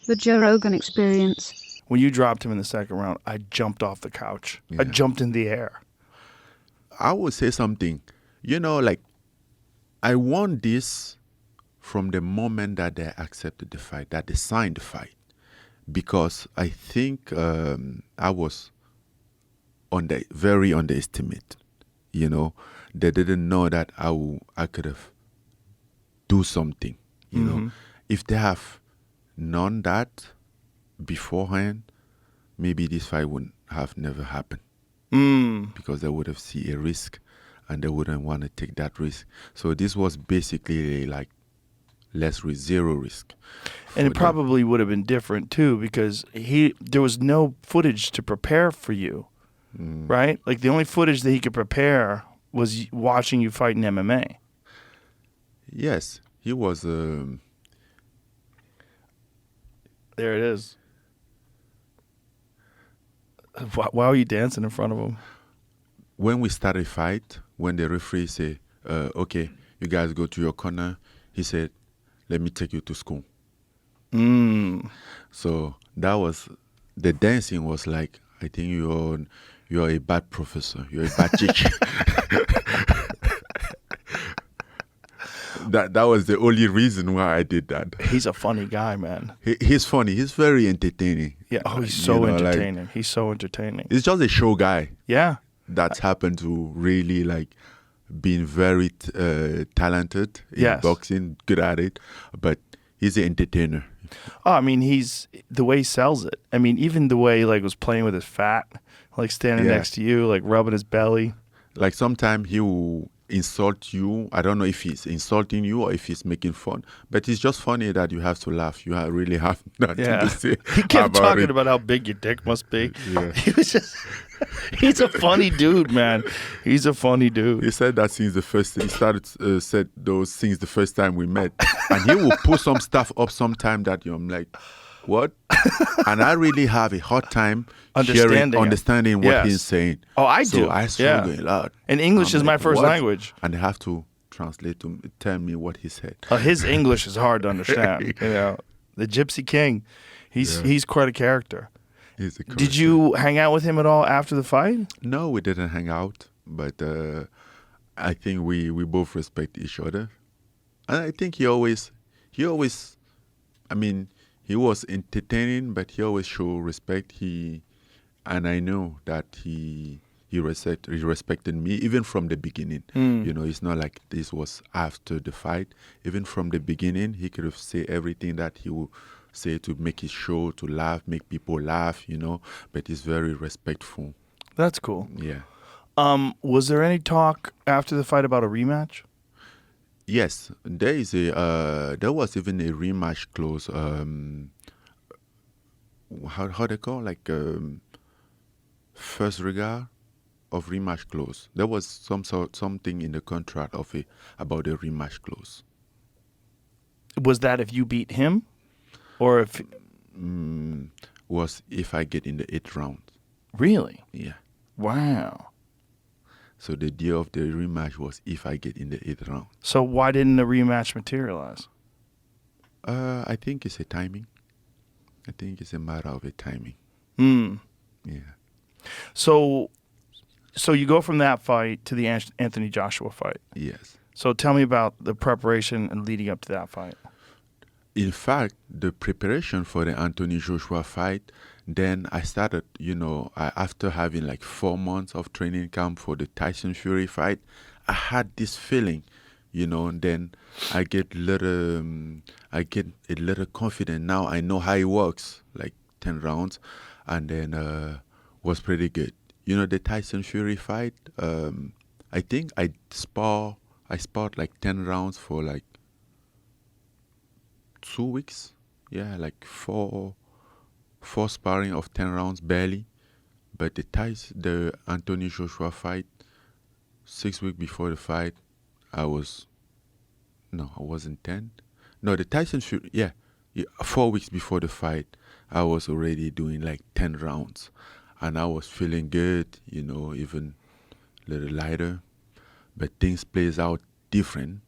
The Joe Rogan Experience. When you dropped him in the second round, I jumped off the couch. Yeah. I jumped in the air. I would say something. Like I won this from the moment that they accepted the fight, that they signed the fight, because I think I was very underestimated. They didn't know that I could have do something. If they have known that beforehand, maybe this fight would have never happened. Because they would have seen a risk, and they wouldn't want to take that risk. So this was basically like less risk, zero risk. And it probably would have been different too, because there was no footage to prepare for you, right? Like the only footage that he could prepare was watching you fight in MMA. Yes, he was. There it is. Why are you dancing in front of him? When we started the fight, when the referee said, okay, you guys go to your corner, he said, let me take you to school. So that was, the dancing was like, I think you're a bad professor, you're a bad teacher. That was the only reason why I did that. He's a funny guy, man. He's funny. He's very entertaining. Yeah. Oh, he's so entertaining. He's so entertaining. He's just a show guy. Yeah. That's happened to really like being very talented in boxing, good at it, but he's an entertainer. Oh, I mean, he's the way he sells it. I mean, even the way like was playing with his fat, like standing next to you, like rubbing his belly. Like sometimes he will insult you. I don't know if he's insulting you or if he's making fun, but it's just funny that you have to laugh. You really have nothing to say. He kept talking about how big your dick must be. Yeah. He was just, he's a funny dude, man. He's a funny dude. He said that since the first, he started said those things the first time we met, and he will put some stuff up sometime that I'm like, what? And I really have a hard time understanding what he's saying. Oh, I do. So I struggle a lot. And English is my first language. And they have to translate to tell me what he said. His English is hard to understand. The Gypsy King, he's quite a character. He's a character. Did you hang out with him at all after the fight? No, we didn't hang out, but I think we both respect each other. And I think he always, I mean, he was entertaining, but he always showed respect. And I know that he respected me even from the beginning. It's not like this was after the fight. Even from the beginning, he could have said everything that he would say to make his show, to laugh, make people laugh, but he's very respectful. That's cool. Yeah. Was there any talk after the fight about a rematch? Yes, there was even a rematch clause. How they call first regard of rematch clause. There was something in the contract about the rematch clause. Was that if you beat him, or if was if I get in the 8th round? Really? Yeah. Wow. So the deal of the rematch was if I get in the 8th round. So why didn't the rematch materialize? I think it's a timing. I think it's a matter of a timing. Yeah. So you go from that fight to the Anthony Joshua fight. Yes. So tell me about the preparation and leading up to that fight. In fact, the preparation for the Anthony Joshua fight, then I started, after having like 4 months of training camp for the Tyson Fury fight, I had this feeling, then I get a little confident. Now I know how it works, like 10 rounds, and then was pretty good. The Tyson Fury fight, I think I sparred like 10 rounds for like 2 weeks. Yeah, like four sparring of 10 rounds barely. But the Anthony Joshua fight, 6 weeks before the fight, I wasn't 10. No, the Tyson Fury, 4 weeks before the fight, I was already doing like 10 rounds. And I was feeling good, even a little lighter. But things plays out different.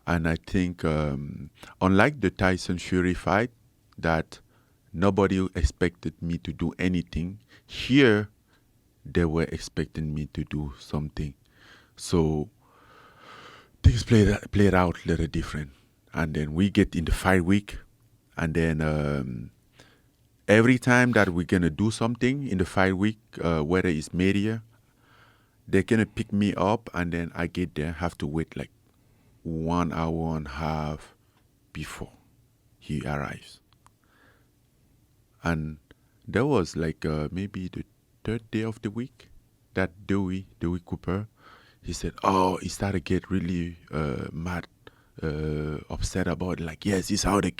And I think, unlike the Tyson Fury fight, that Nobody expected me to do anything. Here, they were expecting me to do something. So things played out a little different. And then we get in the fight week, and then every time that we're gonna do something in the fight week, whether it's media, they're gonna pick me up, and then I get there, have to wait like 1 hour and a half before he arrives. And there was like maybe the third day of the week that Dewey Cooper, he said, oh, he started to get really mad, upset about it. Like, yes, this is how they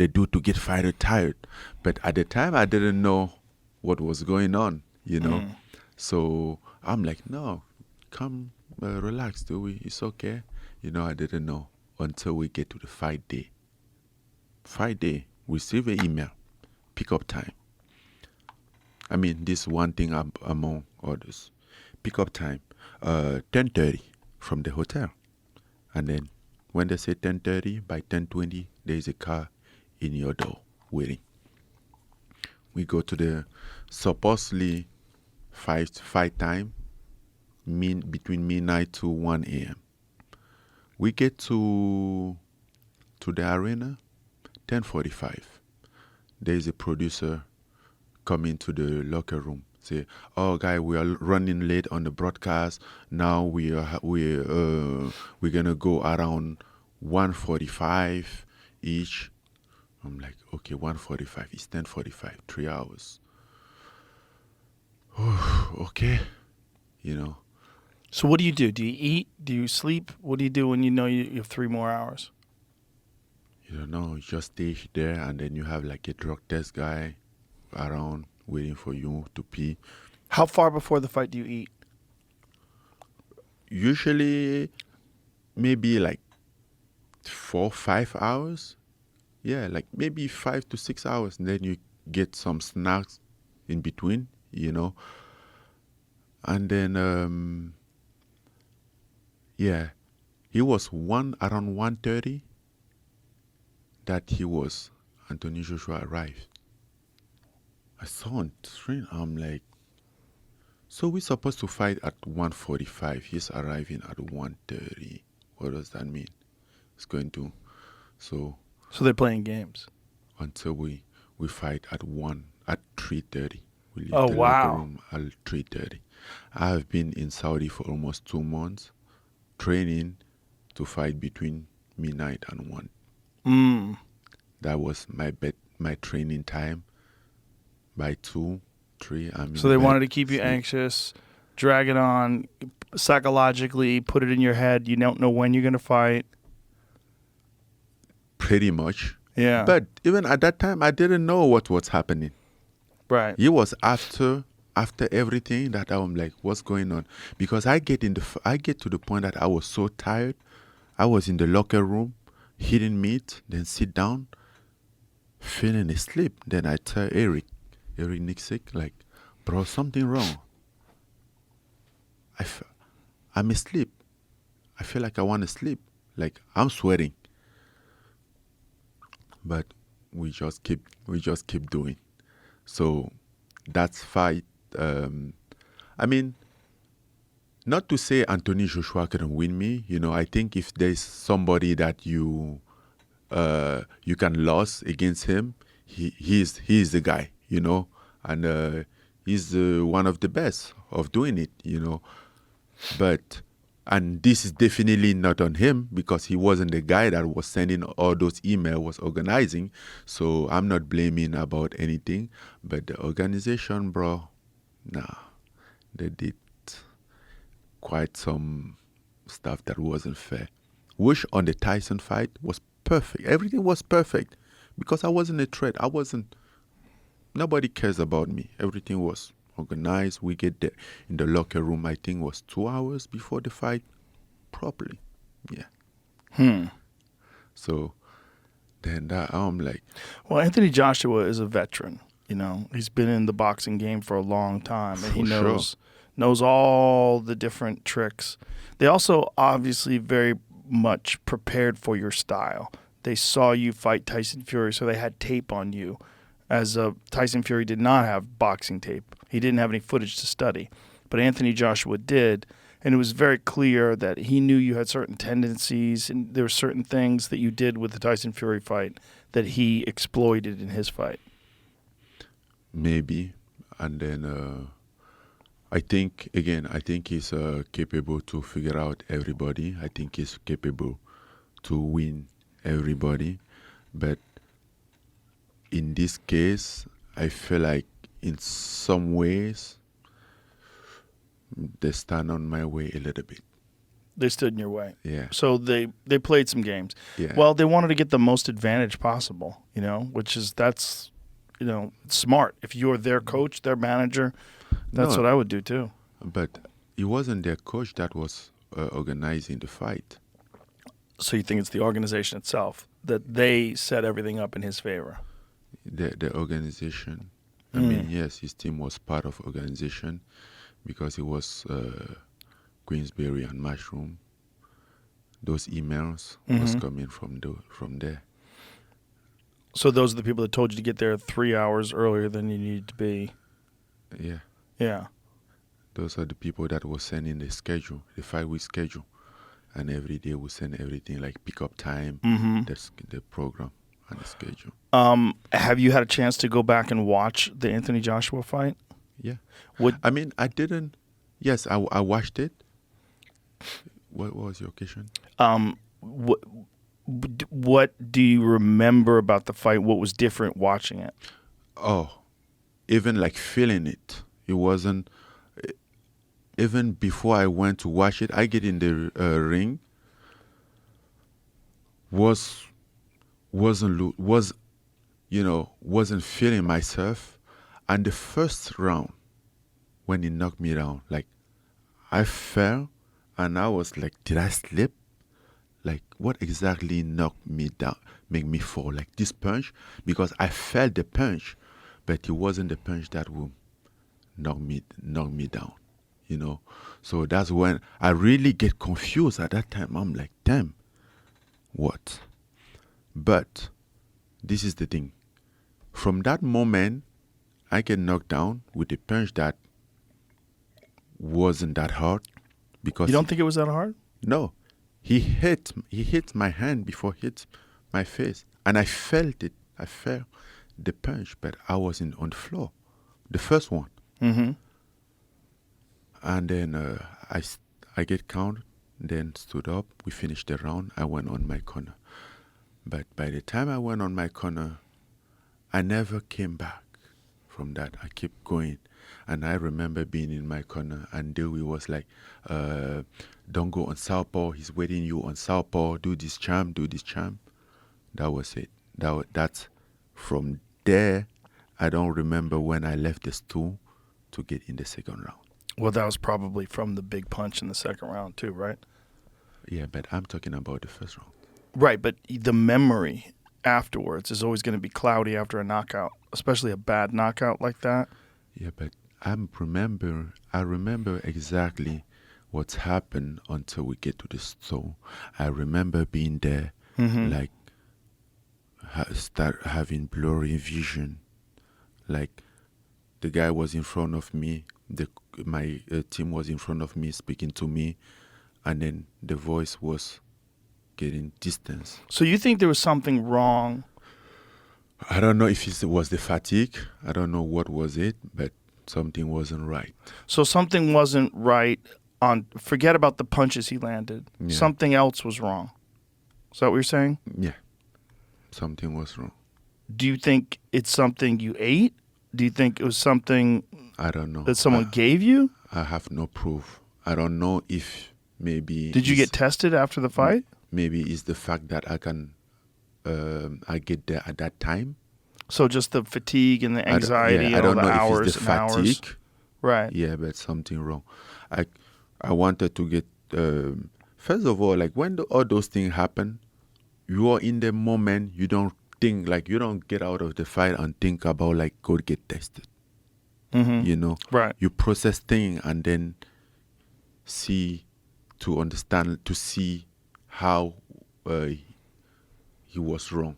do to get fighter tired. But at the time, I didn't know what was going on, you know. So I'm like, no, come, relax, Dewey, it's okay. You know, I didn't know until we get to the fight day. Fight day, receive an email, pick up time. I mean, this one thing among others. Pick up time, 10:30 from the hotel. And then when they say 10:30, by 10:20, there's a car in your door waiting. We go to the supposedly fight time, between midnight to 1 a.m. We get to the arena, 10:45. There's a producer come into the locker room, say, "Oh, guy, we are running late on the broadcast. Now we're gonna go around 1:45 each." I'm like, okay, 1:45. It's 10:45, 3 hours. Okay, you know. So what do you do? Do you eat? Do you sleep? What do you do when you know you have 3 more hours? You don't know. You just stay there, and then you have like a drug test guy around waiting for you to pee. How far before the fight do you eat? Usually, maybe like 4-5 hours. Yeah, like maybe 5 to 6 hours, and then you get some snacks in between, you know. And then, yeah, he was around 1:30 that Anthony Joshua arrived. I saw on screen, I'm like, so we're supposed to fight at 1:45. He's arriving at 1:30. What does that mean? It's going to, so they're playing games. Until we fight at 3:30. We leave Oh, the wow. locker room at 3:30. I have been in Saudi for almost 2 months, training to fight between midnight and 1. That was my training time. By 2, 3, I'm in So they bed, wanted to keep you sleep. anxious, drag it on, psychologically put it in your head. You don't know when you're going to fight. Pretty much. Yeah. But even at that time, I didn't know what was happening. Right. It was after everything that I'm like, what's going on? Because I get to the point that I was so tired. I was in the locker room, eating meat, then sit down, feeling asleep. Then I tell Eric Nixick, like, bro, something wrong. I'm asleep. I feel like I want to sleep. Like, I'm sweating. But we just keep doing. So that's fight. I mean, not to say Anthony Joshua couldn't win me. You know, I think if there's somebody that you can lose against him, he's the guy. You know, and he's one of the best of doing it. You know, and this is definitely not on him because he wasn't the guy that was sending all those emails, was organizing. So I'm not blaming about anything. But the organization, bro, nah, they did quite some stuff that wasn't fair. Which on the Tyson fight was perfect. Everything was perfect because I wasn't a threat. Nobody cares about me. Everything was organized. We get there in the locker room, I think it was 2 hours before the fight properly. Yeah. So then I'm like... Well, Anthony Joshua is a veteran. You know, he's been in the boxing game for a long time, and he knows all the different tricks. They also obviously very much prepared for your style. They saw you fight Tyson Fury, so they had tape on you. as Tyson Fury did not have boxing tape. He didn't have any footage to study. But Anthony Joshua did, and it was very clear that he knew you had certain tendencies, and there were certain things that you did with the Tyson Fury fight that he exploited in his fight. Maybe. And then I think he's capable to figure out everybody. I think he's capable to win everybody. But in this case, I feel like in some ways, they stand on my way a little bit. They stood in your way. Yeah. So they played some games. Yeah. Well, they wanted to get the most advantage possible, that's smart. If you're their coach, their manager, that's what I would do too. But it wasn't their coach that was organizing the fight. So you think it's the organization itself, that they set everything up in his favor? The organization. I mean, yes, his team was part of organization because it was Queensberry and Mushroom. Those emails was coming from there. So those are the people that told you to get there 3 hours earlier than you needed to be. Yeah. Yeah. Those are the people that were sending the schedule, the 5-week schedule. And every day we send everything like pick-up time, the program and the schedule. Have you had a chance to go back and watch the Anthony Joshua fight? Yeah. I didn't. Yes, I watched it. What was your question? What do you remember about the fight? What was different watching it? Oh, even like feeling it. It wasn't. Even before I went to watch it, I get in the ring. Wasn't feeling myself, and the first round, when he knocked me down, like I fell, and I was like, did I slip? Like, what exactly knocked me down, make me fall? Like this punch, because I felt the punch, but it wasn't the punch that would knock me down. So that's when I really get confused at that time. I'm like, damn, what? But this is the thing. From that moment, I get knocked down with a punch that wasn't that hard. Because you don't think it was that hard? No. He hit my hand before hit my face. And I felt it. I felt the punch, but I wasn't on the floor. The first one. Mm-hmm. And then I get counted, then stood up. We finished the round. I went on my corner. But by the time I went on my corner, I never came back from that. I kept going. And I remember being in my corner, and Dewey was like, don't go on southpaw. He's waiting you on southpaw. Do this charm. That was it. That's from there. I don't remember when I left the stool to get in the second round. Well, that was probably from the big punch in the second round too, right? Yeah, but I'm talking about the first round. Right, but the memory afterwards is always going to be cloudy after a knockout, especially a bad knockout like that. Yeah, but I remember exactly what's happened until we get to the store. I remember being there, like start having blurry vision, like the guy was in front of me. My team was in front of me speaking to me, and then the voice was getting distance. So you think there was something wrong? I don't know if it was the fatigue. I don't know what was it, but something wasn't right. So something wasn't right forget about the punches he landed. Yeah. Something else was wrong. Is that what you're saying? Yeah. Something was wrong. Do you think it's something you ate? Do you think it was something I don't know that someone gave you? I have no proof. I don't know if maybe... Did you get tested after the fight? Maybe it's the fact that I get there at that time. So just the fatigue and the anxiety and all the hours if it's the fatigue. Hours. Right. Yeah, but something wrong. I wanted to get... first of all, like when all those things happen, you are in the moment, you don't think, like you don't get out of the fight and think about like go get tested. Mm-hmm. Right. You process things and then see how he was wrong.